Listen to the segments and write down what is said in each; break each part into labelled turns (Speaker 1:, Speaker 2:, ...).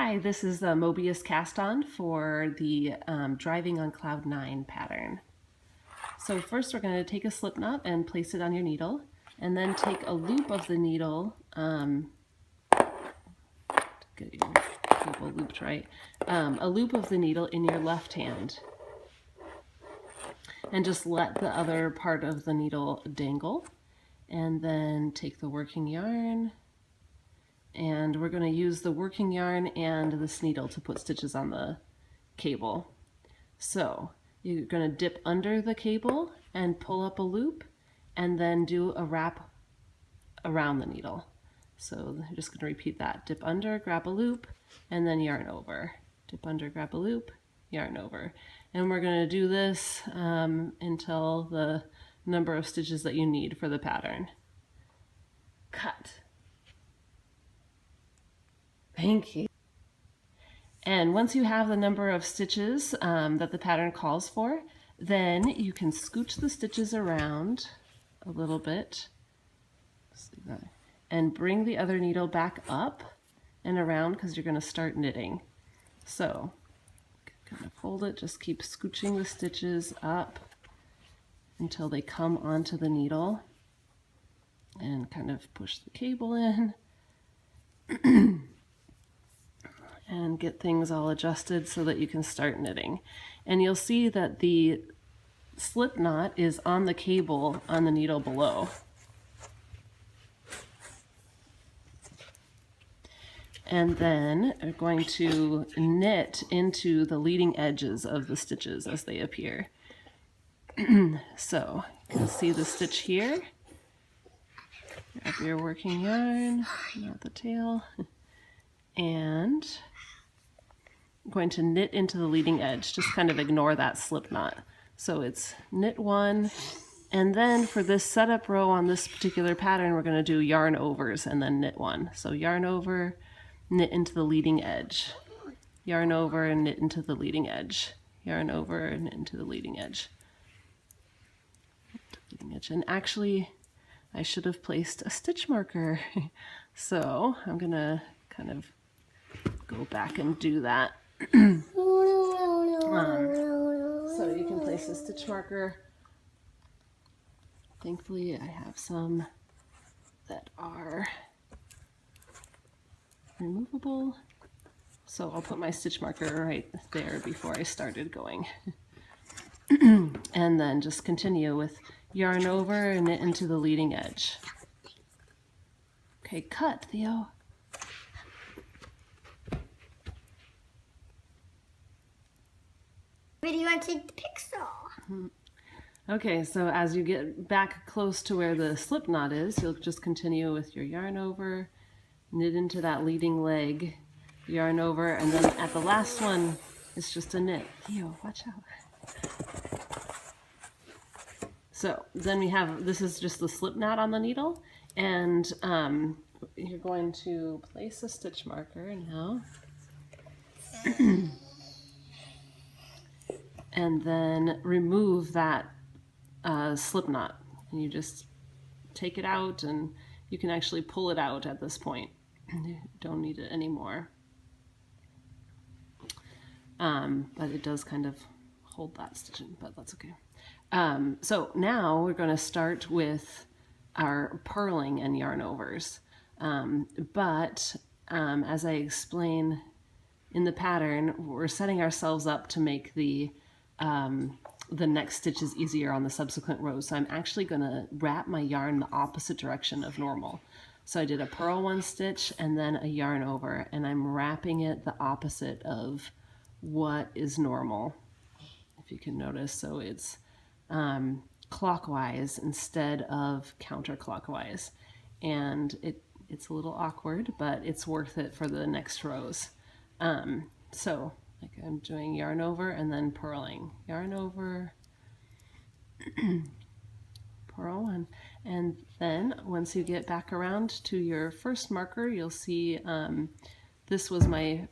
Speaker 1: Hi, this is the Möbius cast-on for the Driving on Cloud 9 pattern. So first we're going to take a slip knot and place it on your needle, and then take a loop of the needle, get your cable looped right, a loop of the needle in your left hand, and just let the other part of the needle dangle, and then take the working yarn. And we're going to use the working yarn and this needle to put stitches on the cable. So you're going to dip under the cable and pull up a loop, and then do a wrap around the needle. So I'm just going to repeat that. Dip under, grab a loop, and then yarn over. Dip under, grab a loop, yarn over. And we're going to do this until the number of stitches that you need for the pattern. Cut. Thank you. And once you have the number of stitches that the pattern calls for, then you can scooch the stitches around a little bit and bring the other needle back up and around, because you're going to start knitting. So kind of fold it, just keep scooching the stitches up until they come onto the needle, and kind of push the cable in. And get things all adjusted so that you can start knitting. And you'll see that the slip knot is on the cable on the needle below. And then we're going to knit into the leading edges of the stitches as they appear. So you can see the stitch here. Grab your working yarn, not the tail, and I'm going to knit into the leading edge. Just kind of ignore that slip knot. So it's knit one, and then for this setup row on this particular pattern, we're going to do yarn overs and then knit one. So yarn over, knit into the leading edge, yarn over and knit into the leading edge, yarn over and knit into the leading edge. And actually, I should have placed a stitch marker. So I'm going to kind of go back and do that. So you can place a stitch marker. Thankfully I have some that are removable, so I'll put my stitch marker right there before I started going. And then just continue with yarn over and knit into the leading edge. Okay, cut, Theo.
Speaker 2: Where do you want to take the pixel?
Speaker 1: Okay, so as you get back close to where the slip knot is, you'll just continue with your yarn over, knit into that leading leg, yarn over, and then at the last one, it's just a knit. Theo, watch out. So then we have, this is just the slip knot on the needle, and you're going to place a stitch marker now. And then remove that slip knot. And you just take it out, and you can actually pull it out at this point. You don't need it anymore. But it does kind of hold that stitch in, but that's okay. So now we're going to start with our purling and yarn overs. As I explain in the pattern, we're setting ourselves up to make the next stitches easier on the subsequent rows. So I'm actually going to wrap my yarn the opposite direction of normal. So I did a purl one stitch and then a yarn over, and I'm wrapping it the opposite of what is normal, if you can notice. So it's clockwise instead of counterclockwise. And it's a little awkward, but it's worth it for the next rows. So like I'm doing yarn over and then purling, yarn over, purl one, and then once you get back around to your first marker, you'll see this was my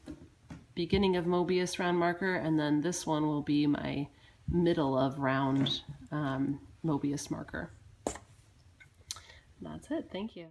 Speaker 1: beginning of Möbius round marker, and then this one will be my middle of round Möbius marker. And that's it. Thank you.